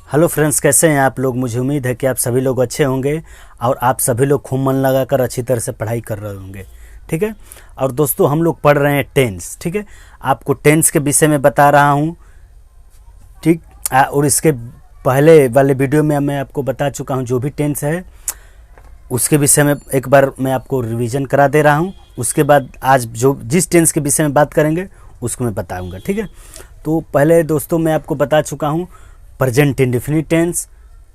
Hello friends, कैसे हैं आप लोग। मुझे उम्मीद है कि आप सभी लोग अच्छे होंगे और आप सभी लोग खूब मन लगाकर अच्छी तरह से पढ़ाई कर रहे होंगे। ठीक है। और दोस्तों, हम लोग पढ़ रहे हैं टेंस। ठीक है, आपको टेंस के विषय में बता रहा हूँ। ठीक। और इसके पहले वाले वीडियो में मैं आपको बता चुका हूँ, जो भी टेंस है उसके विषय में एक बार मैं आपको रिवीजन करा दे रहा हूँ। उसके बाद आज जो जिस टेंस के विषय में बात करेंगे उसको मैं बताऊँगा। ठीक है। तो पहले दोस्तों मैं आपको बता चुका हूँ प्रेजेंट इंडेफिनिट टेंस,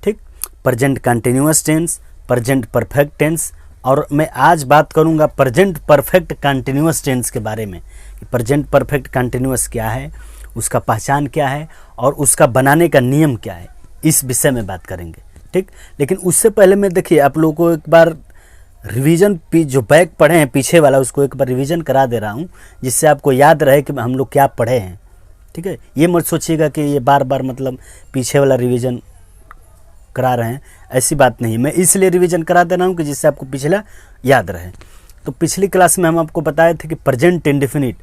ठीक, present continuous tense, present perfect tense, और मैं आज बात करूंगा प्रेजेंट परफेक्ट कंटिन्यूअस टेंस के बारे में कि प्रेजेंट परफेक्ट कंटिन्यूअस क्या है, उसका पहचान क्या है और उसका बनाने का नियम क्या है, इस विषय में बात करेंगे। ठीक। लेकिन उससे पहले मैं देखिए आप लोगों को एक बार रिवीजन जो बैक पढ़े हैं पीछे वाला, उसको एक बार रिवीजन करा दे रहा हूँ, जिससे आपको याद रहे कि हम लोग क्या पढ़े हैं। ठीक है। ये मत सोचिएगा कि ये बार बार मतलब पीछे वाला रिवीजन करा रहे हैं, ऐसी बात नहीं। मैं इसलिए रिवीजन करा दे रहा हूँ कि जिससे आपको पिछला याद रहे। तो पिछली क्लास में हम आपको बताए थे कि प्रेजेंट इंडेफिनिट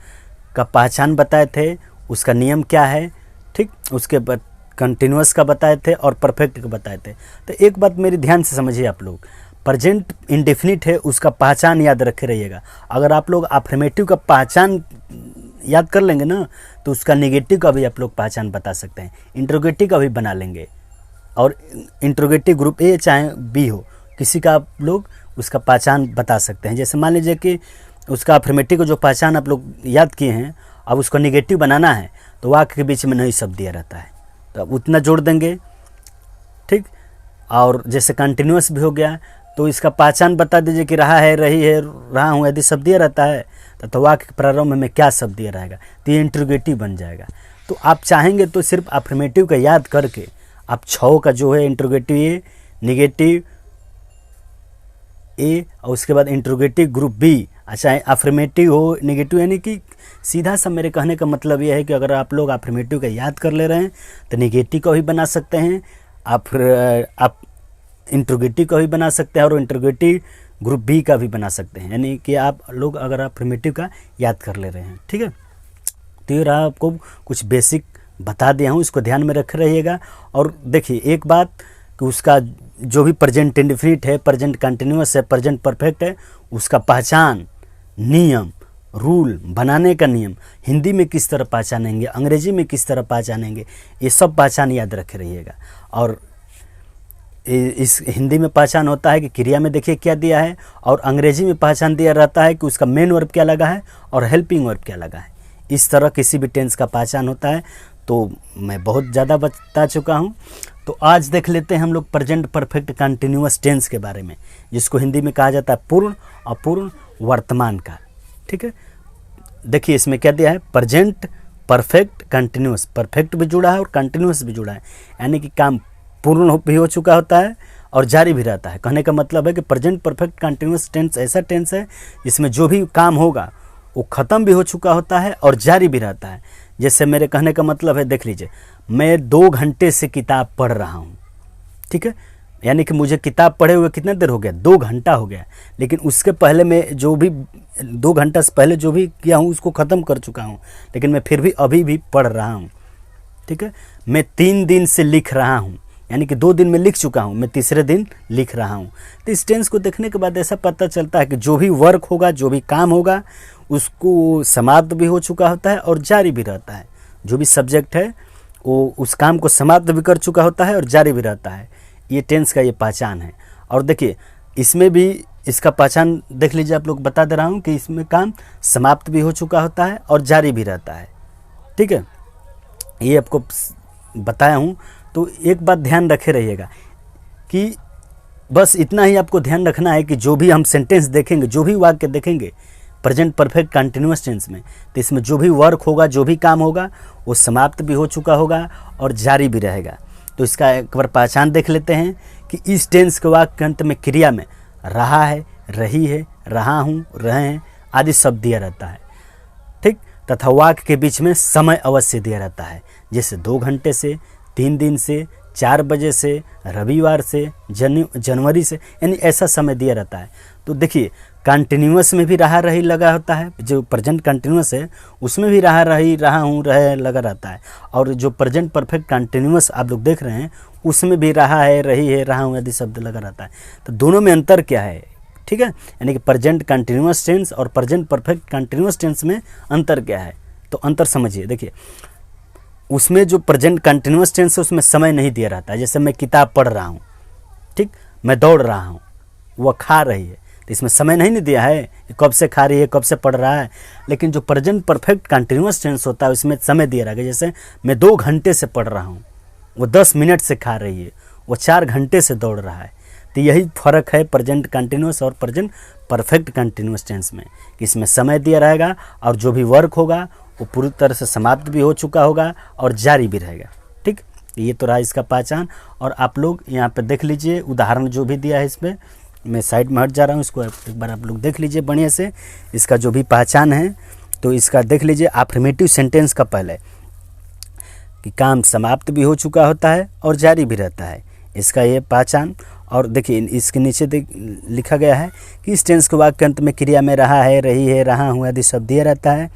का पहचान बताए थे, उसका नियम क्या है। ठीक। उसके बाद कंटिन्यूअस का बताए थे और परफेक्ट का बताए थे। तो एक बात मेरी ध्यान से समझिए आप लोग, प्रेजेंट इंडेफिनिट है, उसका पहचान याद रखे रहिएगा। अगर आप लोग अफर्मेटिव का पहचान याद कर लेंगे ना, तो उसका नेगेटिव का भी आप लोग पहचान बता सकते हैं, इंट्रोगेटिव का भी बना लेंगे। और इंट्रोगेटिव ग्रुप ए चाहे बी हो, किसी का आप लोग उसका पहचान बता सकते हैं। जैसे मान लीजिए कि उसका अफर्मेटिव का जो पहचान आप लोग याद किए हैं, अब उसको नेगेटिव बनाना है तो वाक्य के बीच में नहीं शब्द दिया रहता है, तो अब उतना जोड़ देंगे। ठीक। और जैसे कंटिन्यूअस भी हो गया, तो इसका पहचान बता दीजिए कि रहा है, रही है, रहा हूँ, यदि शब्द दिया रहता है तो वाक्य के प्रारंभ में क्या शब्द दिया रहेगा, तो ये इंट्रोगेटिव बन जाएगा। तो आप चाहेंगे तो सिर्फ अफर्मेटिव का याद करके आप 6 का जो है इंट्रोगेटिव ए, नेगेटिव ए और उसके बाद इंट्रोगेटिव ग्रुप बी, चाहे अफर्मेटिव हो नेगेटिव, यानी कि सीधा सा मेरे कहने का मतलब यह है कि अगर आप लोग अफर्मेटिव का याद कर ले रहे हैं तो नेगेटिव का भी बना सकते हैं, आप इंट्रोगेटिव का भी बना सकते हैं और इंट्रोगेटिव ग्रुप बी का भी बना सकते हैं, यानी कि आप लोग अगर अफर्मेटिव का याद कर ले रहे हैं। ठीक है। तो ये रहा, आपको कुछ बेसिक बता दिया हूँ, इसको ध्यान में रख रहिएगा। और देखिए एक बात कि उसका जो भी प्रेजेंट इंडेफिनिट है, प्रेजेंट कंटिन्यूअस है, प्रेजेंट परफेक्ट है, उसका पहचान, नियम, रूल, बनाने का नियम, हिंदी में किस तरह पहचानेंगे, अंग्रेजी में किस तरह पहचानेंगे, ये सब पहचान याद रखे रहिएगा। और इस हिंदी में पहचान होता है कि क्रिया में देखिए क्या दिया है, और अंग्रेजी में पहचान दिया रहता है कि उसका मेन वर्ब क्या लगा है और हेल्पिंग वर्ब क्या लगा है। इस तरह किसी भी टेंस का पहचान होता है। तो मैं बहुत ज़्यादा बता चुका हूँ। तो आज देख लेते हैं हम लोग प्रेजेंट परफेक्ट कंटिन्यूअस टेंस के बारे में, जिसको हिंदी में कहा जाता है पूर्ण अपूर्ण वर्तमान का। ठीक है। देखिए इसमें क्या दिया है, प्रेजेंट परफेक्ट कंटिन्यूअस, परफेक्ट भी जुड़ा है और कंटिन्यूअस भी जुड़ा है, यानी कि काम पूर्ण भी हो चुका होता है और जारी भी रहता है। कहने का मतलब है कि प्रेजेंट परफेक्ट कंटिन्यूअस टेंस ऐसा टेंस है जिसमें जो भी काम होगा वो ख़त्म भी हो चुका होता है और जारी भी रहता है। जैसे मेरे कहने का मतलब है, देख लीजिए, मैं 2 घंटे से किताब पढ़ रहा हूँ। ठीक है। यानी कि मुझे किताब पढ़े हुए कितना देर हो गया, 2 घंटा हो गया, लेकिन उसके पहले मैं जो भी 2 घंटा से पहले जो भी किया हूँ उसको ख़त्म कर चुका हूँ, लेकिन मैं फिर भी अभी भी पढ़ रहा हूँ। ठीक है। मैं 3 दिन से लिख रहा हूँ, यानी कि 2 दिन में लिख चुका हूँ, मैं तीसरे दिन लिख रहा हूँ। तो इस टेंस को देखने के बाद ऐसा पता चलता है कि जो भी वर्क होगा, जो भी काम होगा, उसको समाप्त भी हो चुका होता है और जारी भी रहता है। जो भी सब्जेक्ट है वो उस काम को समाप्त भी कर चुका होता है और जारी भी रहता है। ये टेंस का ये पहचान है। और देखिए इसमें भी इसका पहचान देख लीजिए, आप लोग बता दे रहा हूँ कि इसमें काम समाप्त भी हो चुका होता है और जारी भी रहता है। ठीक है। ये आपको बताया हूँ। तो एक बात ध्यान रखे रहिएगा कि बस इतना ही आपको ध्यान रखना है कि जो भी हम सेंटेंस देखेंगे, जो भी वाक्य देखेंगे प्रेजेंट परफेक्ट कंटिन्यूअस टेंस में, तो इसमें जो भी वर्क होगा, जो भी काम होगा, वो समाप्त भी हो चुका होगा और जारी भी रहेगा। तो इसका एक बार पहचान देख लेते हैं कि इस टेंस के वाक्य के अंत में क्रिया में रहा है, रही है, रहा हूँ, रहे हैं आदि शब्द दिया रहता है। ठीक। तथा वाक्य के बीच में समय अवश्य दिया रहता है, जैसे 2 घंटे से, 3 दिन से, 4 बजे से, रविवार से, जनवरी से, यानी ऐसा समय दिया रहता है। तो देखिए कंटिन्यूअस में भी रहा रही लगा होता है, जो प्रेजेंट कंटिन्यूअस है उसमें भी रहा रही, रहा हूँ, रहे लगा रहता है। और जो प्रेजेंट परफेक्ट कंटिन्यूअस आप लोग देख रहे हैं उसमें भी रहा है, रही है, रहा हूँ आदि शब्द लगा रहता है। तो दोनों में अंतर क्या है, ठीक है, यानी कि प्रेजेंट कंटिन्यूअस टेंस और प्रेजेंट परफेक्ट कंटिन्यूअस टेंस में अंतर क्या है। तो अंतर समझिए, देखिए उसमें जो प्रेजेंट कंटिन्यूअस टेंस है उसमें समय नहीं दिया रहता है। जैसे मैं किताब पढ़ रहा हूँ, ठीक, मैं दौड़ रहा हूँ, वह खा रही है, तो इसमें समय नहीं दिया है कि कब से खा रही है, कब से पढ़ रहा है। लेकिन जो प्रेजेंट परफेक्ट कंटिन्यूअस टेंस होता है उसमें समय दिया रहेगा। जैसे मैं 2 घंटे से पढ़ रहा हूँ, वो 10 मिनट से खा रही है, वो 4 घंटे से दौड़ रहा है। तो यही फ़र्क है प्रेजेंट कंटिन्यूअस और प्रेजेंट परफेक्ट कंटिन्यूअस टेंस में, कि इसमें समय दिया रहेगा और जो भी वर्क होगा वो पूरी तरह से समाप्त भी हो चुका होगा और जारी भी रहेगा। ठीक, ये तो रहा इसका पहचान। और आप लोग यहाँ पे देख लीजिए उदाहरण जो भी दिया है, इसमें मैं साइड में हट जा रहा हूँ, इसको एक बार आप लोग देख लीजिए बढ़िया से, इसका जो भी पहचान है। तो इसका देख लीजिए अफर्मेटिव सेंटेंस का पहले कि काम समाप्त भी हो चुका होता है और जारी भी रहता है, इसका ये पहचान। और देखिए इसके नीचे लिखा गया है कि इस टेंस के वाक्य के अंत में क्रिया में रहा है, रही है, रहा हूँ आदि शब्द दिया रहता है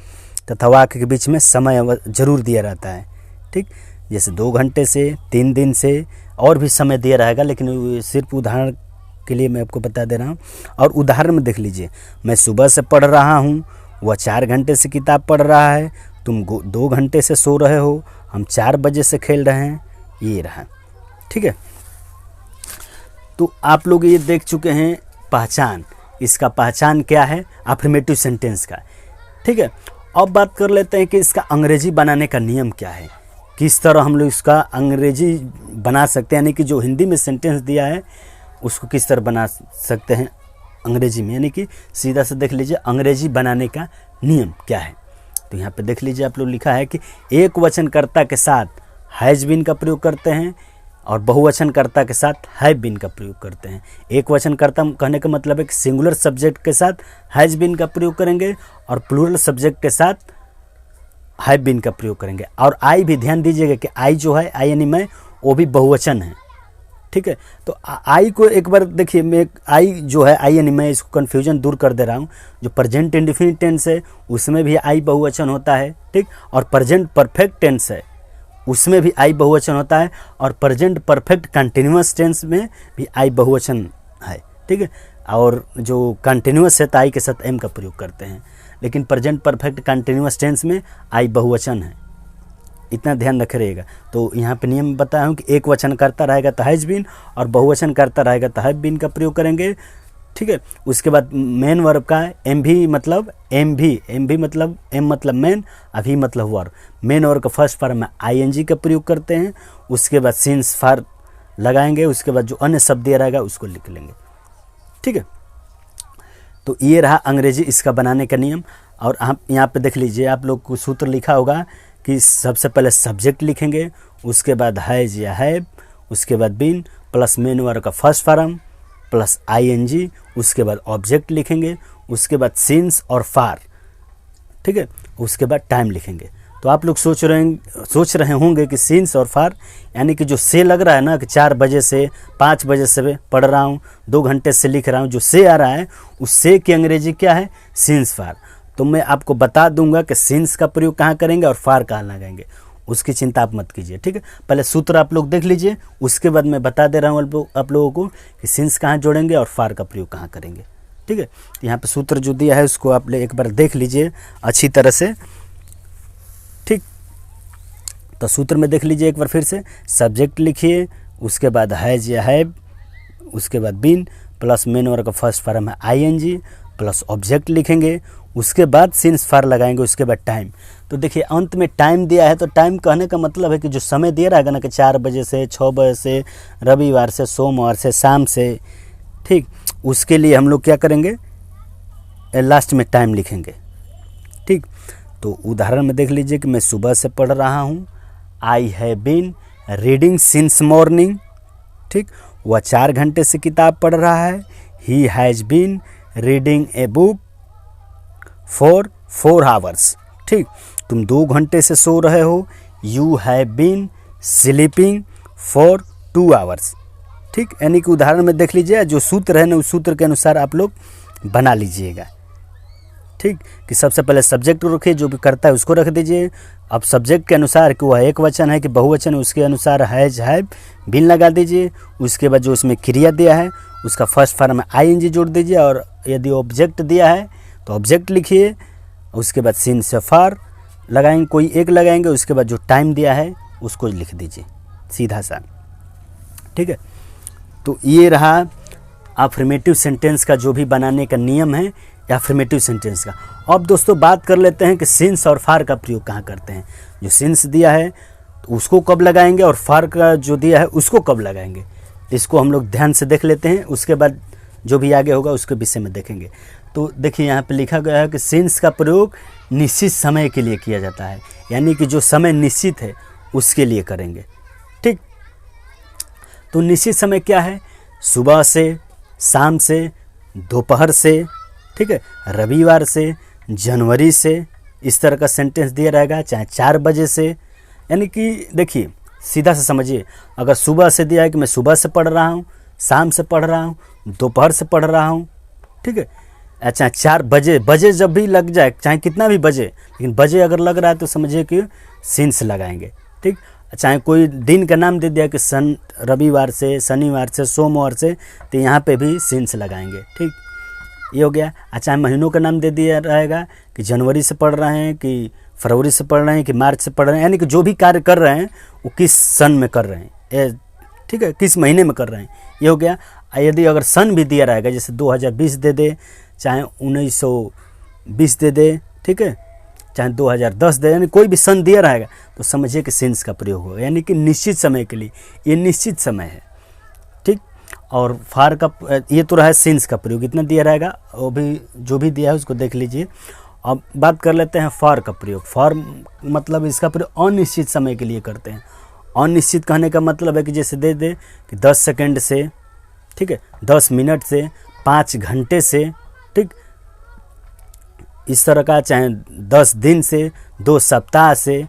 तथा वाक्य के बीच में समय जरूर दिया रहता है। ठीक, जैसे 2 घंटे से, 3 दिन से, और भी समय दिया रहेगा, लेकिन सिर्फ उदाहरण के लिए मैं आपको बता दे रहा हूँ। और उदाहरण में देख लीजिए, मैं सुबह से पढ़ रहा हूँ, वह 4 घंटे से किताब पढ़ रहा है, तुम 2 घंटे से सो रहे हो, हम 4 बजे से खेल रहे हैं, ये रहा। ठीक है, तो आप लोग ये देख चुके हैं पहचान, इसका पहचान क्या है अफर्मेटिव सेंटेंस का। ठीक है, अब बात कर लेते हैं कि इसका अंग्रेजी बनाने का नियम क्या है, किस तरह हम लोग इसका अंग्रेजी बना सकते हैं, यानी कि जो हिंदी में सेंटेंस दिया है उसको किस तरह बना सकते हैं अंग्रेजी में। यानी कि सीधा से देख लीजिए अंग्रेजी बनाने का नियम क्या है। तो यहाँ पे देख लीजिए आप लोग लिखा है कि एक वचनकर्ता के साथ हैज बीन का प्रयोग करते हैं और बहुवचनकर्ता के साथ हैव बीन का प्रयोग करते हैं। एक वचनकर्ता कहने का मतलब है कि सिंगुलर सब्जेक्ट के साथ हैज बीन का प्रयोग करेंगे और प्लूरल सब्जेक्ट के साथ हैव बीन का प्रयोग करेंगे। और आई भी ध्यान दीजिएगा कि आई जो है, आई यानी मैं, वो भी बहुवचन है। ठीक है, तो आई को एक बार देखिए, मैं आई जो है, आई यानी मैं, इसको कन्फ्यूजन दूर कर दे रहा हूँ। जो प्रेजेंट इंडेफिनिट टेंस है उसमें भी आई बहुवचन होता है। ठीक, और प्रेजेंट परफेक्ट टेंस है उसमें भी आई बहुवचन होता है, और प्रेजेंट परफेक्ट कंटिन्यूअस टेंस में भी आई बहुवचन है। ठीक है, और जो कंटिन्यूअस है तो आई के साथ एम का प्रयोग करते हैं, लेकिन प्रेजेंट परफेक्ट कंटिन्यूअस टेंस में आई बहुवचन है, इतना ध्यान रखे रहेगा। तो यहाँ पे नियम बताया हूँ कि एक वचन करता रहेगा तो हैज बीन, और बहुवचन करता रहेगा तो हैव बीन का प्रयोग करेंगे। ठीक है, उसके बाद मेन वर्ब का एम भी मतलब एम भी मतलब एम मतलब मेन, अभी मतलब वर्ब। मेन वर्ब का फर्स्ट फॉर्म में आईएनजी का प्रयोग करते हैं, उसके बाद सिंस फॉर लगाएंगे, उसके बाद जो अन्य शब्द दिया रहेगा उसको लिख लेंगे। ठीक है, तो ये रहा अंग्रेजी इसका बनाने का नियम। और आप यहाँ पे देख लीजिए, आप लोग को सूत्र लिखा होगा कि सबसे पहले सब्जेक्ट लिखेंगे, उसके बाद हैज या हैव, उसके बाद बीन प्लस मेन वर्ब का फर्स्ट फॉर्म प्लस आईएनजी, उसके बाद ऑब्जेक्ट लिखेंगे, उसके बाद सिंस और फार। ठीक है, उसके बाद टाइम लिखेंगे। तो आप लोग सोच रहे होंगे कि सिंस और फार, यानी कि जो से लग रहा है ना कि 4 बजे से 5 बजे से पढ़ रहा हूँ, 2 घंटे से लिख रहा हूँ, जो से आ रहा है उस से की अंग्रेजी क्या है, सिंस फार। तो मैं आपको बता दूंगा कि सिंस का प्रयोग कहाँ करेंगे और फार कहाँ लगाएंगे, उसकी चिंता आप मत कीजिए। ठीक है, पहले सूत्र आप लोग देख लीजिए, उसके बाद मैं बता दे रहा हूँ आप लोगों को कि सिंस कहाँ जोड़ेंगे और फार का प्रयोग कहाँ करेंगे। ठीक है, यहाँ पे सूत्र जो दिया है उसको आप एक बार देख लीजिए अच्छी तरह से। ठीक, तो सूत्र में देख लीजिए एक बार फिर से, सब्जेक्ट लिखिए, उसके बाद हैज या हैव, उसके बाद बीन प्लस मेन वर्ब का फर्स्ट फॉर्म है आईएनजी प्लस ऑब्जेक्ट लिखेंगे, उसके बाद सिंस फार लगाएंगे, उसके बाद टाइम। तो देखिए अंत में टाइम दिया है, तो टाइम कहने का मतलब है कि जो समय दिया रहेगा ना कि 4 बजे से 6 बजे से, रविवार से, सोमवार से, शाम से। ठीक, उसके लिए हम लोग क्या करेंगे, लास्ट में टाइम लिखेंगे। ठीक, तो उदाहरण में देख लीजिए कि मैं सुबह से पढ़ रहा हूँ, I have been reading since morning. ठीक, वह 4 घंटे से किताब पढ़ रहा है, he has been reading a book for 4 hours. ठीक, तुम 2 घंटे से सो रहे हो, you have been sleeping for 2 hours. ठीक, यानी कि उदाहरण में देख लीजिए, जो सूत्र है ना उस सूत्र के अनुसार आप लोग बना लीजिएगा। ठीक, कि सबसे पहले सब्जेक्ट को रखिए, जो भी करता है उसको रख दीजिए। अब सब्जेक्ट के अनुसार कि वह एक वचन है कि बहुवचन है, उसके अनुसार हैज हैव बीन लगा दीजिए। उसके बाद जो उसमें क्रिया दिया है उसका फर्स्ट फॉर्म में आईएनजी जोड़ दीजिए, और यदि ऑब्जेक्ट दिया है तो ऑब्जेक्ट लिखिए। उसके बाद सिंस से फार लगाएंगे, कोई एक लगाएंगे। उसके बाद जो टाइम दिया है उसको लिख दीजिए, सीधा सा। ठीक है, तो ये रहा अफर्मेटिव सेंटेंस का जो भी बनाने का नियम है अफर्मेटिव सेंटेंस का। अब दोस्तों बात कर लेते हैं कि सिंस और फार का प्रयोग कहाँ करते हैं। जो सिंस दिया है तो उसको कब लगाएंगे, और फार का जो दिया है उसको कब लगाएंगे, इसको हम लोग ध्यान से देख लेते हैं। उसके बाद जो भी आगे होगा उसके विषय में देखेंगे। तो देखिए यहाँ पे लिखा गया है कि सिंस का प्रयोग निश्चित समय के लिए किया जाता है, यानी कि जो समय निश्चित है उसके लिए करेंगे। ठीक, तो निश्चित समय क्या है, सुबह से, शाम से, दोपहर से, ठीक है, रविवार से, जनवरी से, इस तरह का सेंटेंस दिया रहेगा। चाहे 4 बजे से, यानी कि देखिए सीधा से समझिए, अगर सुबह से दिया है कि मैं सुबह से पढ़ रहा हूँ, शाम से पढ़ रहा हूँ, दोपहर से पढ़ रहा हूँ, ठीक है, अच्छा 4 बजे, बजे जब भी लग जाए, चाहे कितना भी बजे, लेकिन बजे अगर लग रहा है तो समझिए कि सिंस लगाएंगे। ठीक, चाहे कोई दिन का नाम दे दिया कि रविवार से, शनिवार से, सोमवार से, तो यहाँ पे भी सिंस लगाएंगे। ठीक, ये हो गया। अच्छा, महीनों का नाम दे दिया रहेगा कि जनवरी से पढ़ रहे हैं, कि फरवरी से पढ़ रहे हैं, कि मार्च से पढ़ रहे हैं, यानी कि जो भी कार्य कर रहे हैं वो किस सन में कर रहे हैं, ठीक है, किस महीने में कर रहे हैं, ये हो गया। यदि अगर सन भी दिया रहेगा, जैसे 2020 दे दे, चाहे 1920 दे दे, ठीक है, चाहे 2010 दे, यानी कोई भी सन दिया रहेगा तो समझिए कि सिंस का प्रयोग होगा, यानी कि निश्चित समय के लिए, ये निश्चित समय है। ठीक, और फार का, ये तो रहा सिंस का प्रयोग, इतना दिया रहेगा, वो भी जो भी दिया है उसको देख लीजिए। अब बात कर लेते हैं फार का प्रयोग। फार मतलब इसका प्रयोग अनिश्चित समय के लिए करते हैं। अनिश्चित कहने का मतलब है कि जैसे दे दे कि 10 सेकंड से, ठीक है, 10 मिनट से, 5 घंटे से, ठीक, इस तरह का, चाहे 10 दिन से, 2 सप्ताह से,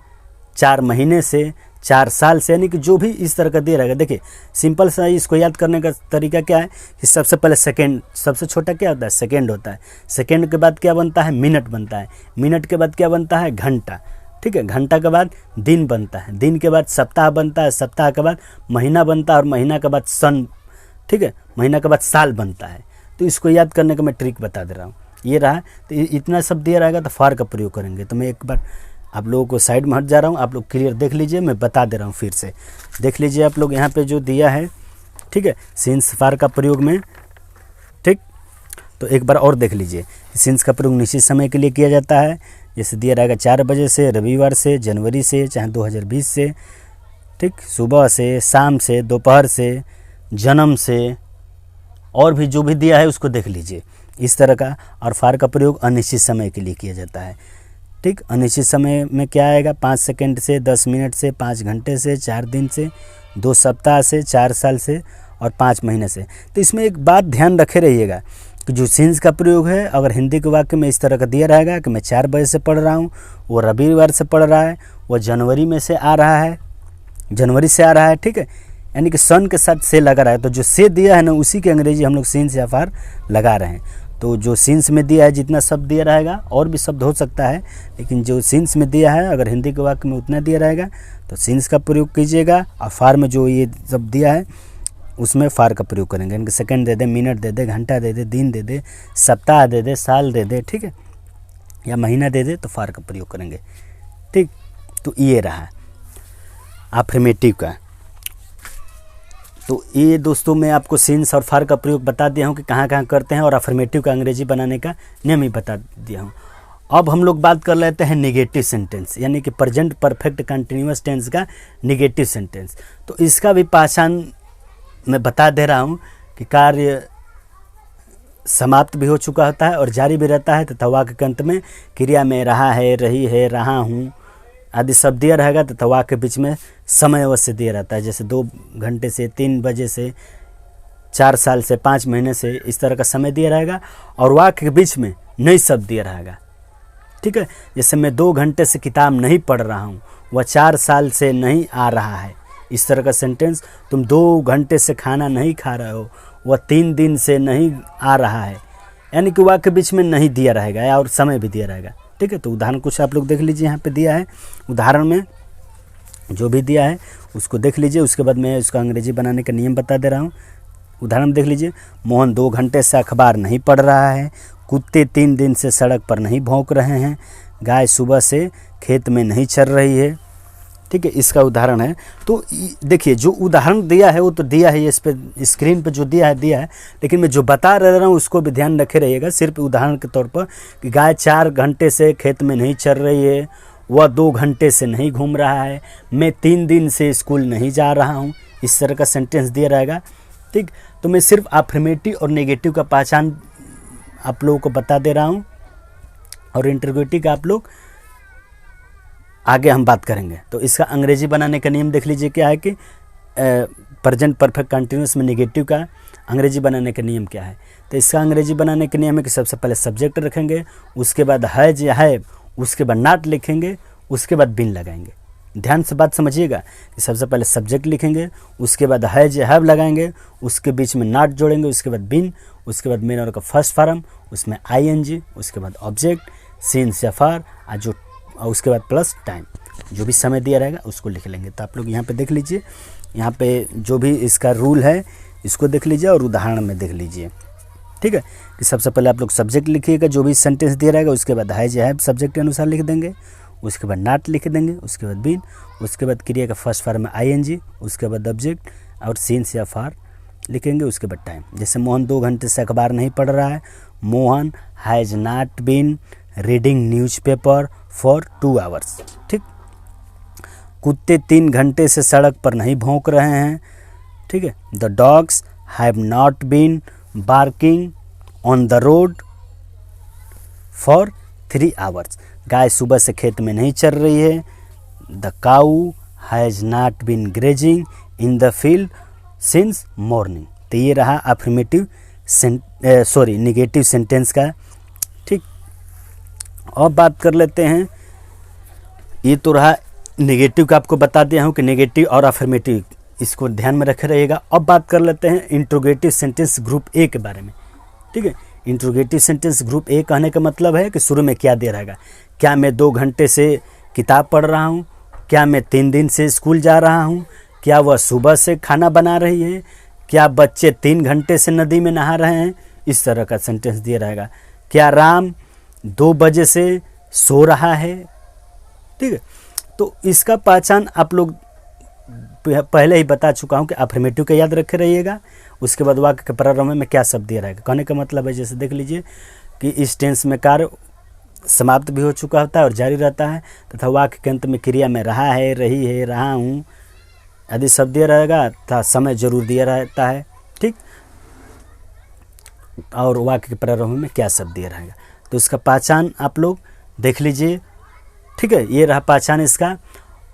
4 महीने से, 4 साल से, यानी कि जो भी इस तरह का दिया रहेगा। देखिए सिंपल सा इसको याद करने का तरीका क्या है कि सबसे पहले सेकंड, सबसे छोटा क्या होता है, सेकंड होता है। सेकंड के बाद क्या बनता है, मिनट बनता है। मिनट के बाद क्या बनता है, घंटा। ठीक है, घंटा के बाद दिन बनता है। दिन के बाद सप्ताह बनता है। सप्ताह के बाद महीना बनता है, और महीना के बाद सन, ठीक है, महीना के बाद साल बनता है। तो इसको याद करने का मैं ट्रिक बता दे रहा हूँ। ये रहा, तो इतना सब दिया रहेगा तो फार का प्रयोग करेंगे। तो मैं एक बार आप लोगों को साइड में हट जा रहा हूँ, आप लोग क्लियर देख लीजिए, मैं बता दे रहा हूँ फिर से देख लीजिए आप लोग। यहाँ पे जो दिया है, ठीक है, सिंस फार का प्रयोग में, ठीक, तो एक बार और देख लीजिए। सिंस का प्रयोग निश्चित समय के लिए किया जाता है, जैसे दिया रहेगा 4 बजे से, रविवार से, जनवरी से, चाहे 2020 से, ठीक, सुबह से, शाम से, दोपहर से, जन्म से, और भी जो भी दिया है उसको देख लीजिए इस तरह का। और फार का प्रयोग अनिश्चित समय के लिए किया जाता है। ठीक, अनिश्चित समय में क्या आएगा, 5 सेकंड से, 10 मिनट से, 5 घंटे से, 4 दिन से, 2 सप्ताह से, 4 साल से, और 5 महीने से। तो इसमें एक बात ध्यान रखे रहिएगा कि जो सिंस का प्रयोग है, अगर हिंदी के वाक्य में इस तरह का दिया रहेगा कि मैं 4 बजे से पढ़ रहा हूँ, वो रविवार से पढ़ रहा है, वो जनवरी में से आ रहा है, जनवरी से आ रहा है, ठीक है, यानी कि सन के साथ से लगा रहा है, तो जो से दिया है ना उसी के अंग्रेजी हम लोग सिंस या फार लगा रहे हैं। तो जो सिंस में दिया है जितना शब्द दिया रहेगा, और भी शब्द हो सकता है, लेकिन जो सिंस में दिया है अगर हिंदी के वाक्य में उतना दिया रहेगा तो सिंस का प्रयोग कीजिएगा, और फार में जो ये सब दिया है उसमें फार का प्रयोग करेंगे। यानी कि सेकंड दे दे, मिनट दे दे, घंटा दे दे, दिन दे दे, सप्ताह दे दे, साल दे दे, ठीक है, या महीना दे दे, तो फार का प्रयोग करेंगे। ठीक, तो ये रहा अफर्मेटिव का। तो ये दोस्तों मैं आपको सिंस और फार का प्रयोग बता दिया हूँ कि कहाँ कहाँ करते हैं, और अफर्मेटिव का अंग्रेजी बनाने का नियम ही बता दिया हूँ। अब हम लोग बात कर लेते हैं नेगेटिव सेंटेंस, यानी कि प्रेजेंट परफेक्ट कंटिन्यूअस टेंस का नेगेटिव सेंटेंस। तो इसका भी पहचान मैं बता दे रहा हूँ कि कार्य समाप्त भी हो चुका होता है और जारी भी रहता है, तथा वाक्य के अंत में क्रिया में रहा है, रही है, रहा हूँ आदि शब्द दिया रहेगा, तथा वाक्य के बीच में समय अवश्य दिया रहता है, जैसे 2 घंटे से, 3 बजे से, 4 साल से, 5 महीने से, इस तरह का समय दिया रहेगा। और वाक्य के बीच में नई शब्द दिया रहेगा। ठीक है, जैसे मैं 2 घंटे से किताब नहीं पढ़ रहा हूँ, वह 4 साल से नहीं आ रहा है, इस तरह का सेंटेंस। तुम 2 घंटे से खाना नहीं खा रहे हो, वह 3 दिन से नहीं आ रहा है, यानी कि वाक्य बीच में नहीं दिया रहेगा और समय भी दिया रहेगा। ठीक है, तो उदाहरण कुछ आप लोग देख लीजिए, यहाँ पे दिया है उदाहरण में जो भी दिया है उसको देख लीजिए। उसके बाद मैं उसका अंग्रेजी बनाने का नियम बता दे रहा हूँ। उदाहरण देख लीजिए, मोहन 2 घंटे से अखबार नहीं पढ़ रहा है, कुत्ते 3 दिन से सड़क पर नहीं भौंक रहे हैं, गाय सुबह से खेत में नहीं चर रही है। ठीक है, इसका उदाहरण है। तो देखिए जो उदाहरण दिया है वो तो दिया है, इस पे स्क्रीन पे जो दिया है, लेकिन मैं जो बता रहा हूँ उसको भी ध्यान रखे रहिएगा। सिर्फ उदाहरण के तौर पर कि गाय 4 घंटे से खेत में नहीं चर रही है, वह 2 घंटे से नहीं घूम रहा है, मैं 3 दिन से स्कूल नहीं जा रहा हूँ, इस तरह का सेंटेंस दिया रहेगा। ठीक, तो मैं सिर्फ अफर्मेटिव और नेगेटिव का पहचान आप लोगों को बता दे रहा हूँ, और इंटरोगेटिव का आप लोग आगे हम बात करेंगे। तो इसका अंग्रेजी बनाने का नियम देख लीजिए क्या है कि प्रेजेंट परफेक्ट कंटिन्यूस में नेगेटिव का अंग्रेजी बनाने का नियम क्या है। तो इसका अंग्रेजी बनाने का नियम है कि सबसे पहले सब्जेक्ट रखेंगे, उसके बाद है या है, उसके बाद नॉट लिखेंगे, उसके बाद बिन लगाएंगे। ध्यान से बात समझिएगा कि सबसे पहले सब्जेक्ट लिखेंगे, उसके बाद है या हैव लगाएंगे, उसके बीच में नॉट जोड़ेंगे, उसके बाद बिन, उसके बाद मेन वर्ब का फर्स्ट फॉर्म, उसमें आईएनजी, उसके बाद ऑब्जेक्ट सिंस या फॉर, और उसके बाद प्लस टाइम, जो भी समय दिया रहेगा उसको लिख लेंगे। तो आप लोग यहाँ पे देख लीजिए, यहाँ पे जो भी इसका रूल है इसको देख लीजिए और उदाहरण में देख लीजिए। ठीक है, कि सबसे पहले आप लोग सब्जेक्ट लिखिएगा, जो भी सेंटेंस दिया रहेगा, उसके बाद है जो है सब्जेक्ट के अनुसार लिख देंगे, उसके बाद नॉट लिख देंगे, उसके बाद बिन, उसके बाद क्रिया का फर्स्ट फॉर्म में आईएनजी, उसके बाद ऑब्जेक्ट और सिंस या फॉर लिखेंगे, उसके बाद टाइम। जैसे मोहन 2 घंटे से अखबार नहीं पढ़ रहा है, Mohan has not been reading newspaper for 2 hours. ठीक, कुत्ते 3 घंटे से सड़क पर नहीं भौंक रहे हैं। ठीक है, the dogs have not been barking on the road for 3 hours. गाय सुबह से खेत में नहीं चर रही है। The cow has not been grazing in the field since morning. तो ये रहा अफर्मेटिव नेगेटिव सेंटेंस का। ठीक, अब बात कर लेते हैं, ये तो रहा नेगेटिव का, आपको बता दिया हूँ कि नेगेटिव और अफर्मेटिव, इसको ध्यान में रखे रहिएगा। अब बात कर लेते हैं इंट्रोगेटिव सेंटेंस ग्रुप ए के बारे में। ठीक है, इंट्रोगेटिव सेंटेंस ग्रुप ए कहने का मतलब है कि शुरू में क्या दिया रहेगा, क्या मैं 2 घंटे से किताब पढ़ रहा हूँ, क्या मैं 3 दिन से स्कूल जा रहा हूँ, क्या वह सुबह से खाना बना रही है, क्या बच्चे 3 घंटे से नदी में नहा रहे हैं, इस तरह का सेंटेंस दिया रहेगा। क्या राम 2 बजे से सो रहा है। ठीक है, तो इसका पहचान आप लोग पहले ही बता चुका हूँ कि अफर्मेटिव का याद रखे रहिएगा। उसके बाद वाक्य के प्रारंभ में क्या शब्द दिया रहेगा। कहने का मतलब है, जैसे देख लीजिए कि इस टेंस में कार्य समाप्त भी हो चुका होता है और जारी रहता है, तथा वाक्य के अंत में क्रिया में रहा है, रही है, रहा हूँ आदि शब्द दिया रहेगा तथा समय जरूर दिया रहता है। ठीक, और वाक्य के प्रारंभ में क्या शब्द दिया रहेगा, तो इसका पहचान आप लोग देख लीजिए। ठीक है, ये रहा पहचान इसका।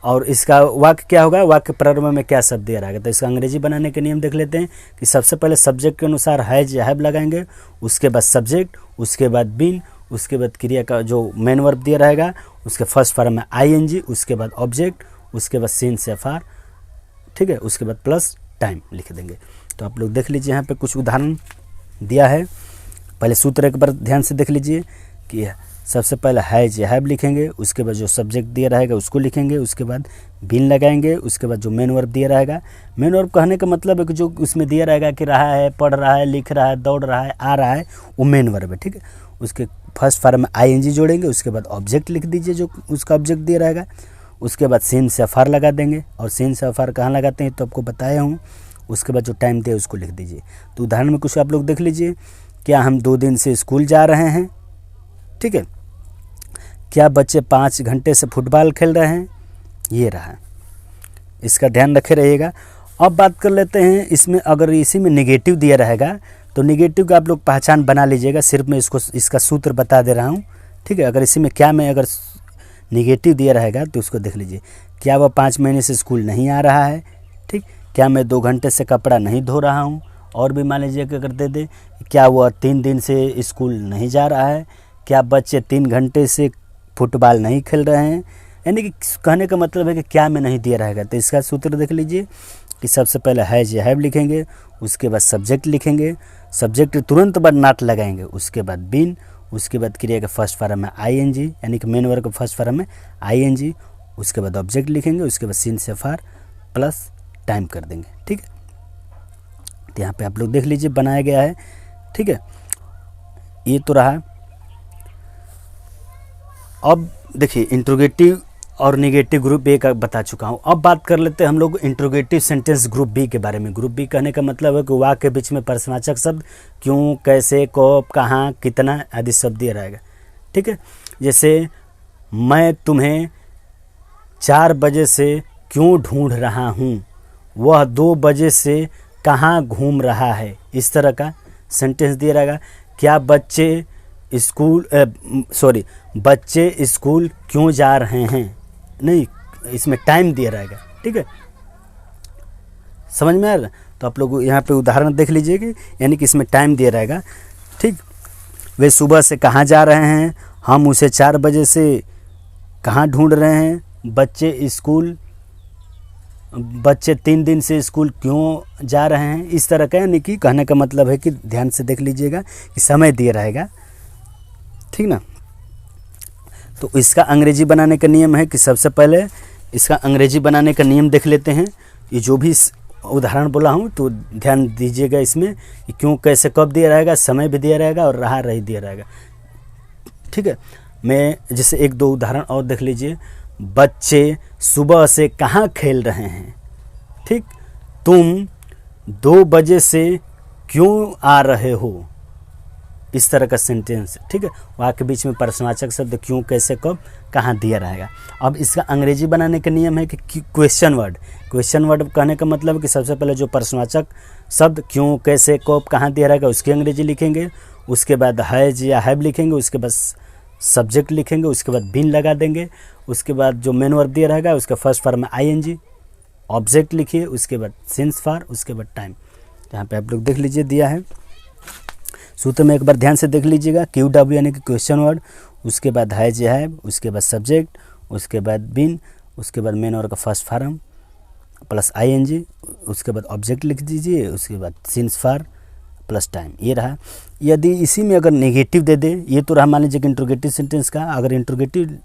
और इसका वाक्य क्या होगा, वाक्य प्रारंभ में क्या शब्द दिया रहेगा। तो इसका अंग्रेजी बनाने के नियम देख लेते हैं कि सबसे पहले सब्जेक्ट के अनुसार हैज या हैव लगाएंगे, उसके बाद सब्जेक्ट, उसके बाद बिन, उसके बाद क्रिया का जो मेन वर्ब दिया रहेगा उसके फर्स्ट फॉर्म में आईएनजी, उसके बाद ऑब्जेक्ट, उसके बाद सिंस या फॉर। ठीक है, उसके बाद प्लस टाइम लिख देंगे। तो आप लोग देख लीजिए, यहाँ पे कुछ उदाहरण दिया है। पहले सूत्र एक बार ध्यान से देख लीजिए कि सबसे पहले हैज या हैव लिखेंगे, उसके बाद जो सब्जेक्ट दिया रहेगा उसको लिखेंगे, उसके बाद बिन लगाएंगे, उसके बाद जो मेन वर्ब दिया रहेगा। मेन वर्ब कहने का मतलब है कि जो उसमें दिया रहेगा कि रहा है, पढ़ रहा है, लिख रहा है, दौड़ रहा है, आ रहा है, वो मेन वर्ब है। ठीक है, उसके फर्स्ट फॉर्म में आईएनजी जोड़ेंगे, उसके बाद ऑब्जेक्ट लिख दीजिए जो उसका ऑब्जेक्ट दिया रहेगा, उसके बाद सिंस या फॉर लगा देंगे। और सिंस या फॉर कहाँ लगाते हैं तो आपको बताया हूँ। उसके बाद जो टाइम दिया उसको लिख दीजिए। तो उदाहरण में कुछ आप लोग देख लीजिए, क्या हम 2 दिन से स्कूल जा रहे हैं। ठीक है, क्या बच्चे 5 घंटे से फुटबॉल खेल रहे हैं, ये रहा, इसका ध्यान रखे रहिएगा। अब बात कर लेते हैं इसमें, अगर इसी में नेगेटिव दिया रहेगा तो नेगेटिव का आप लोग पहचान बना लीजिएगा। सिर्फ मैं इसका सूत्र बता दे रहा हूँ। ठीक है, अगर इसी में क्या में अगर नेगेटिव दिया रहेगा तो उसको देख लीजिए। क्या वह 5 महीने से स्कूल नहीं आ रहा है। ठीक, क्या मैं 2 घंटे से कपड़ा नहीं धो रहा हूँ। और भी मान लीजिए कि अगर दे दे, क्या वह 3 दिन से स्कूल नहीं जा रहा है। क्या बच्चे 3 घंटे से फुटबॉल नहीं खेल रहे हैं। यानी कि कहने का मतलब है कि क्या में नहीं दिया रहेगा। तो इसका सूत्र देख लीजिए कि सबसे पहले हैज या हैव लिखेंगे, उसके बाद सब्जेक्ट लिखेंगे, सब्जेक्ट तुरंत बाद नॉट लगाएंगे, उसके बाद बीन, उसके बाद क्रिया के फर्स्ट फॉर्म में आईएनजी यानी कि मेन वर्ब का फर्स्ट फॉर्म में आईएनजी, उसके बाद ऑब्जेक्ट लिखेंगे, उसके बाद सिंस या फॉर प्लस टाइम कर देंगे। ठीक है, तो यहाँ पे आप लोग देख लीजिए बनाया गया है। ठीक है, ये तो रहा। अब देखिए इंट्रोगेटिव और नेगेटिव ग्रुप ए का बता चुका हूँ। अब बात कर लेते हैं हम लोग इंट्रोगेटिव सेंटेंस ग्रुप बी के बारे में। ग्रुप बी कहने का मतलब है कि वाक्य के बीच में प्रश्नवाचक शब्द क्यों, कैसे, कब, कहाँ, कितना आदि शब्द दिया रहेगा। ठीक है, जैसे मैं तुम्हें 4 बजे से क्यों ढूंढ रहा हूँ, वह 2 बजे से कहाँ घूम रहा है, इस तरह का सेंटेंस दिया रहेगा। क्या बच्चे स्कूल क्यों जा रहे हैं, नहीं, इसमें टाइम दिया रहेगा। ठीक है, समझ में आ रहा? तो आप लोग यहाँ पे उदाहरण देख लीजिएगा, यानी कि इसमें टाइम दिया रहेगा। ठीक, वे सुबह से कहाँ जा रहे हैं, हम उसे 4 बजे से कहाँ ढूंढ रहे हैं, बच्चे 3 दिन से स्कूल क्यों जा रहे हैं, इस तरह का। यानी कि कहने का मतलब है कि ध्यान से देख लीजिएगा कि समय दिया रहेगा। ठीक ना, तो इसका अंग्रेजी बनाने का नियम है कि सबसे पहले इसका अंग्रेजी बनाने का नियम देख लेते हैं। ये जो भी उदाहरण बोला हूँ तो ध्यान दीजिएगा इसमें कि क्यों, कैसे, कब दिया रहेगा, समय भी दिया रहेगा और रहा रही दिया रहेगा। ठीक है, मैं जैसे 1-2 उदाहरण और देख लीजिए। बच्चे सुबह से कहाँ खेल रहे हैं, ठीक, तुम 2 बजे से क्यों आ रहे हो, इस तरह का सेंटेंस। ठीक है, वहाँ के बीच में प्रश्नवाचक शब्द क्यों, कैसे, कब, कहाँ दिया रहेगा। अब इसका अंग्रेजी बनाने का नियम है कि क्वेश्चन वर्ड कहने का मतलब है कि सबसे पहले जो प्रश्नवाचक शब्द क्यों, कैसे, कब, कहाँ दिया रहेगा उसकी अंग्रेजी लिखेंगे, उसके बाद हैज या हैव लिखेंगे, उसके बाद सब्जेक्ट लिखेंगे, उसके बाद बीन लगा देंगे, उसके बाद जो मेन वर्ब दिया रहेगा उसका फर्स्ट फॉर्म में आईएनजी, ऑब्जेक्ट लिखिए, उसके बाद सिंस फॉर, उसके बाद टाइम। यहाँ पे आप लोग देख लीजिए दिया है सूत्र में, एक बार ध्यान से देख लीजिएगा। क्यू डब्ल्यू यानी कि क्वेश्चन वर्ड, उसके बाद हैज या हैव, उसके बाद सब्जेक्ट, उसके बाद बीन, उसके बाद मेन वर्ब का फर्स्ट फॉर्म प्लस आईएनजी, उसके बाद ऑब्जेक्ट लिख दीजिए, उसके बाद सिंस फॉर प्लस टाइम। ये रहा। यदि इसी में अगर नेगेटिव दे दे, ये तो रहा मान लीजिए कि इंट्रोगेटिव सेंटेंस का, अगर इंट्रोगेटिव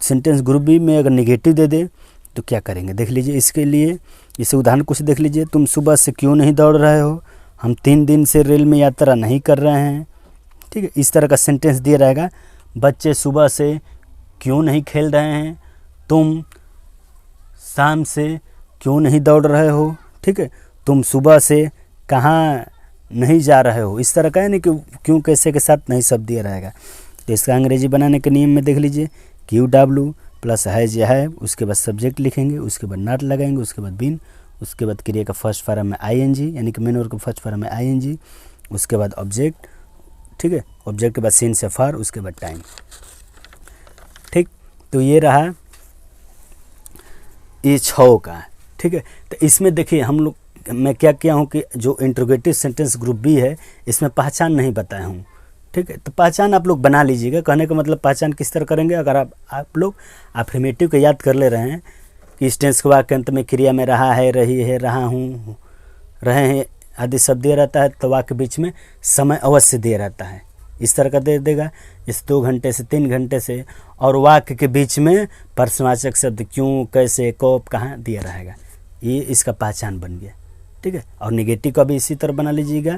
सेंटेंस ग्रुप बी में अगर नेगेटिव दे दे तो क्या करेंगे देख लीजिए। इसके लिए इसे उदाहरण कुछ देख लीजिए। तुम सुबह से क्यों नहीं दौड़ रहे हो, हम 3 दिन से रेल में यात्रा नहीं कर रहे हैं। ठीक है, इस तरह का सेंटेंस दिया रहेगा। बच्चे सुबह से क्यों नहीं खेल रहे हैं, तुम शाम से क्यों नहीं दौड़ रहे हो। ठीक है, तुम सुबह से कहाँ नहीं जा रहे हो, इस तरह का, यानी कि क्यों, कैसे के साथ नहीं शब्द दिया रहेगा। तो इसका अंग्रेजी बनाने के नियम में देख लीजिए। क्यू डब्ल्यू प्लस हैज या है, उसके बाद सब्जेक्ट लिखेंगे, उसके बाद नॉट लगाएंगे, उसके बाद बीन, उसके बाद क्रिया का फर्स्ट फॉर्म में आईएनजी यानी कि मेन वर्ब का फर्स्ट फॉर्म में आईएनजी, उसके बाद ऑब्जेक्ट। ठीक है, ऑब्जेक्ट के बाद सिंस या फॉर, उसके बाद टाइम। ठीक, तो ये रहा ये 6 का। ठीक है, तो इसमें देखिए हम लोग, मैं क्या किया हूँ कि जो इंट्रोगेटिव सेंटेंस ग्रुप बी है इसमें पहचान नहीं बताया हूँ। ठीक है, तो पहचान आप लोग बना लीजिएगा। कहने का मतलब पहचान किस तरह करेंगे, अगर आप लोग अफर्मेटिव को याद कर ले रहे हैं कि इस टेंस के वाक्य अंत में क्रिया में रहा है, रही है, रहा हूँ, रहे हैं आदि शब्द दिया रहता है, तो वाक्य बीच में समय अवश्य दिया रहता है, इस तरह का दे देगा। जैसे 2 घंटे से 3 घंटे से, और वाक्य के बीच में प्रश्नवाचक शब्द क्यों, कैसे, कब, कहाँ दिया रहेगा। ये इसका पहचान बन गया। ठीक है, और नेगेटिव का भी इसी तरह बना लीजिएगा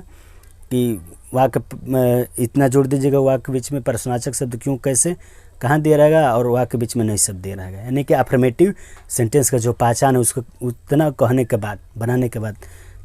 कि वाक्य इतना जोड़ दीजिएगा, वाक्य बीच में प्रश्नवाचक शब्द क्यों, कैसे, कहाँ दिया रहेगा, और वाक्य बीच में नहीं शब्द दिया रहेगा। यानी कि अफर्मेटिव सेंटेंस का जो पहचान है उसको उतना कहने के बाद, बनाने के बाद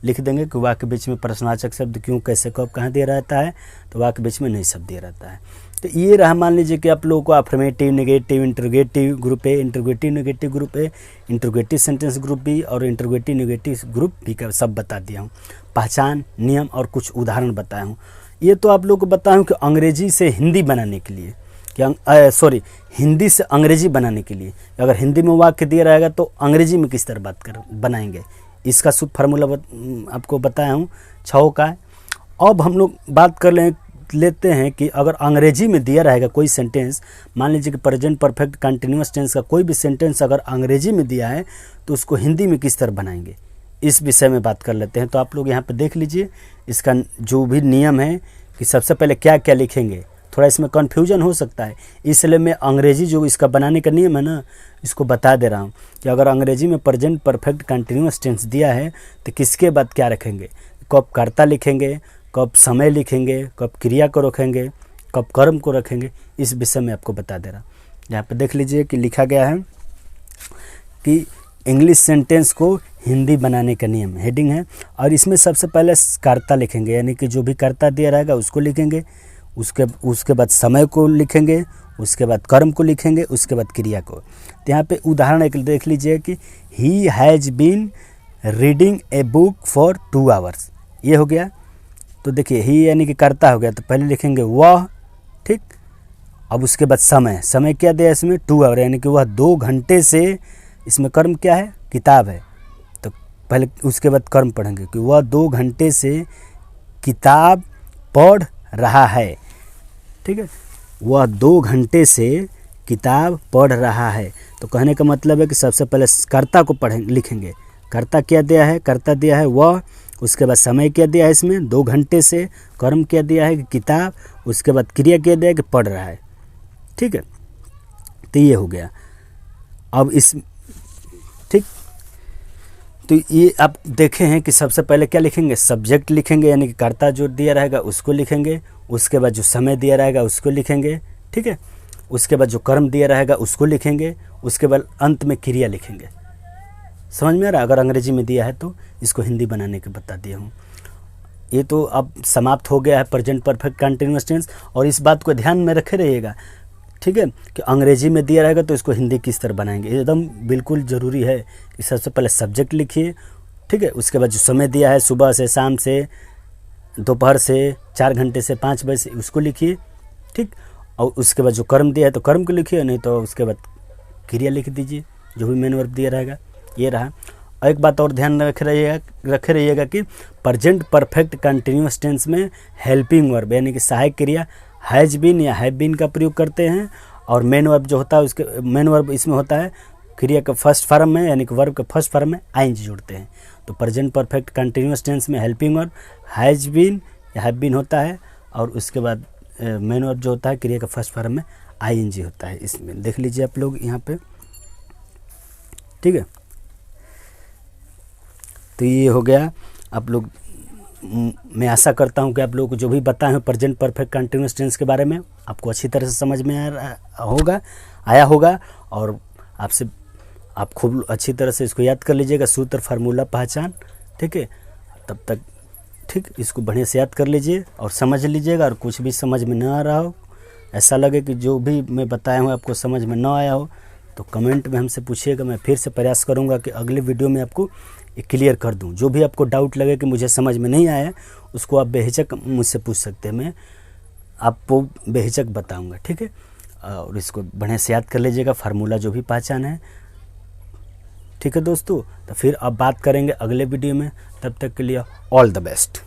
लिख देंगे कि वाक्य बीच में प्रश्नवाचक शब्द क्यों, कैसे, कब, कहाँ दिया रहता है, तो वाक्य बीच में नहीं शब्द दिया रहता है। तो ये रहा, मान लीजिए कि आप लोगों को affirmative, negative, interrogative group A, interrogative negative group A, interrogative sentence group B और इंट्रोगेटिव नेगेटिव ग्रुप बी का सब बता दिया हूँ। पहचान, नियम और कुछ उदाहरण बताया हूँ। ये तो आप लोगों को बताया हूँ कि अंग्रेजी से हिंदी बनाने के लिए, कि हिंदी से अंग्रेजी बनाने के लिए, अगर हिंदी में वाक्य दिया रहेगा तो अंग्रेजी में किस तरह बनाएंगे, इसका शुद्ध फार्मूला आपको बताया हूँ 6 का। अब हम लोग बात कर लें लेते हैं कि अगर अंग्रेजी में दिया रहेगा कोई सेंटेंस, मान लीजिए कि प्रेजेंट परफेक्ट कंटिन्यूअस टेंस का कोई भी सेंटेंस अगर अंग्रेजी में दिया है तो उसको हिंदी में किस तरह बनाएंगे, इस विषय में बात कर लेते हैं। तो आप लोग यहाँ पे देख लीजिए इसका जो भी नियम है कि सबसे पहले क्या क्या लिखेंगे। थोड़ा इसमें कन्फ्यूजन हो सकता है, इसलिए मैं अंग्रेजी जो इसका बनाने का नियम है ना, इसको बता दे रहा हूँ कि अगर अंग्रेजी में प्रेजेंट परफेक्ट कंटिन्यूअस टेंस दिया है तो किसके बाद क्या रखेंगे, कब कर्ता लिखेंगे, कब समय लिखेंगे, कब क्रिया को रखेंगे, कब कर्म को रखेंगे, इस विषय में आपको बता दे रहा हूँ। यहाँ पे देख लीजिए कि लिखा गया है कि इंग्लिश सेंटेंस को हिंदी बनाने का नियम, हेडिंग है। और इसमें सबसे पहले कर्ता लिखेंगे, यानी कि जो भी कर्ता दिया रहेगा उसको लिखेंगे, उसके बाद समय को लिखेंगे, उसके बाद कर्म को लिखेंगे, उसके बाद क्रिया को। तो यहाँ पे उदाहरण एक देख लीजिए कि he has been reading a book for 2 hours, ये हो गया। तो देखिए ही यानी कि कर्ता हो गया, तो पहले लिखेंगे वह, ठीक। अब उसके बाद समय, समय क्या दिया इसमें 2 आवर, यानी कि वह 2 घंटे से, इसमें कर्म क्या है, किताब है, तो पहले उसके बाद कर्म पढ़ेंगे कि वह 2 घंटे से किताब पढ़ रहा है, ठीक है। वह 2 घंटे से किताब पढ़ रहा है, तो कहने का मतलब है कि सबसे पहले कर्ता को लिखेंगे। कर्ता क्या दिया है, कर्ता दिया है वह, उसके बाद समय क्या दिया है इसमें 2 घंटे से, कर्म क्या दिया है कि किताब, उसके बाद क्रिया क्या दिया है कि पढ़ रहा है, ठीक है। तो ये हो गया। अब इस, ठीक, तो ये आप देखे हैं कि सबसे पहले क्या लिखेंगे, सब्जेक्ट लिखेंगे, यानी कि कर्ता जो दिया रहेगा उसको लिखेंगे, उसके बाद जो समय दिया रहेगा उसको लिखेंगे, ठीक है। उसके बाद जो कर्म दिया रहेगा उसको लिखेंगे, उसके बाद अंत में क्रिया लिखेंगे। समझ में आ रहा है? अगर अंग्रेजी में दिया है तो इसको हिंदी बनाने के बता दिया हूँ। ये तो अब समाप्त हो गया है प्रेजेंट परफेक्ट कंटिन्यूअस टेंस। और इस बात को ध्यान में रखे रहिएगा, ठीक है, कि अंग्रेजी में दिया रहेगा तो इसको हिंदी किस तरह बनाएंगे, एकदम बिल्कुल ज़रूरी है कि सबसे पहले सब्जेक्ट लिखिए, ठीक है। उसके बाद जो समय दिया है सुबह से, शाम से, दोपहर से, 4 घंटे से 5 बजे से, उसको लिखिए, ठीक। और उसके बाद जो कर्म दिया है तो कर्म को लिखिए, नहीं तो उसके बाद क्रिया लिख दीजिए, जो भी मेन वर्ब दिया रहेगा। ये रहा। और एक बात और ध्यान रखे रहिएगा कि प्रेजेंट परफेक्ट कंटिन्यूअस टेंस में हेल्पिंग वर्ब यानी कि सहायक क्रिया हैज बीन या हैव बीन का प्रयोग करते हैं, और मेन वर्ब जो होता है उसके मेन वर्ब इसमें होता है क्रिया का फर्स्ट फॉर्म में, यानी कि वर्ब के फर्स्ट फॉर्म में आईएनजी जोड़ते हैं। तो प्रेजेंट परफेक्ट कंटिन्यूअस टेंस में हेल्पिंग वर्ब हैज बीन या हैव बीन होता है, और उसके बाद मेन वर्ब जो होता है क्रिया का फर्स्ट फॉर्म में आईएनजी होता है। इसमें देख लीजिए आप लोग यहाँ पे, ठीक है। तो ये हो गया। आप लोग, मैं आशा करता हूँ कि आप लोगों को जो भी बताए हैं प्रेजेंट परफेक्ट कंटिन्यूअस टेंस के बारे में आपको अच्छी तरह से समझ में आया होगा, और आप खूब अच्छी तरह से इसको याद कर लीजिएगा, सूत्र फार्मूला पहचान, ठीक है। तब तक ठीक, इसको बढ़िया से याद कर लीजिए और समझ लीजिएगा। और कुछ भी समझ में ना आ रहा हो, ऐसा लगे कि जो भी मैं बताया हूँ आपको समझ में ना आया हो, तो कमेंट में हमसे पूछिएगा। मैं फिर से प्रयास करूँगा कि अगले वीडियो में आपको क्लियर कर दूं। जो भी आपको डाउट लगे कि मुझे समझ में नहीं आया, उसको आप बेहिचक मुझसे पूछ सकते हैं, मैं आपको बेहिचक बताऊंगा, ठीक है। और इसको बढ़िया से याद कर लीजिएगा, फार्मूला जो भी पहचान है, ठीक है दोस्तों। तो फिर अब बात करेंगे अगले वीडियो में, तब तक के लिए ऑल द बेस्ट।